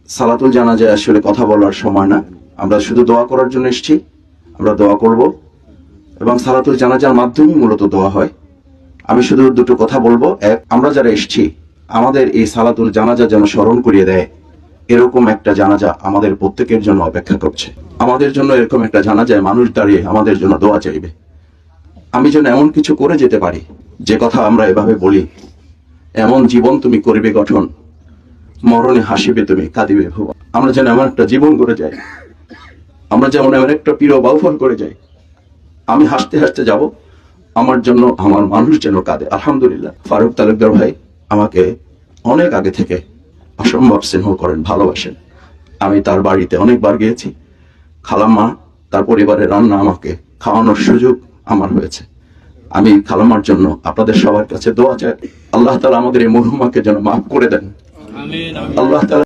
সালাতুল জানাজায় আসলে কথা বলার সময় না, আমরা শুধু দোয়া করার জন্য এসেছি। আমরা দোয়া করব এবং সালাতুল জানাজার মাধ্যমেই মূলত দোয়া হয়। আমি শুধু দুটো কথা বলবো। এক, আমরা যারা এসেছি আমাদের এই সালাতুল জানাজা যেন স্মরণ করিয়ে দেয় এরকম একটা জানাজা আমাদের প্রত্যেকের জন্য অপেক্ষা করছে। আমাদের জন্য এরকম একটা জানাজায় মানুষ দাঁড়িয়ে আমাদের জন্য দোয়া চাইবে। আমি যেন এমন কিছু করে যেতে পারি যে কথা আমরা এভাবে বলি, এমন জীবন তুমি করিবে গঠন, মরণে হাসিবে তুমি কাঁদিবে ভুবন। আমরা যেন এমন একটা জীবন করে যাই, আমরা যেমন এমন একটা প্রিয় বাউফল করে যাই, আমি হাসতে হাসতে যাব, আমার জন্য আমার মানুষ যেন কাঁদে। আলহামদুলিল্লাহ, ফারুক তালুকদার ভাই আমাকে অনেক আগে থেকে অসম্ভব স্নেহ করেন, ভালোবাসেন। আমি তার বাড়িতে অনেকবার গিয়েছি। খালাম্মা তার পরিবারের রান্না আমাকে খাওয়ানোর সুযোগ আমার হয়েছে। আমি খালাম্মার জন্য আপনাদের সবার কাছে দোয়া চাই, আল্লাহ তাআলা আমাদের এই মরহুমাকে যেন মাফ করে দেন। আল্লাহ তাআলা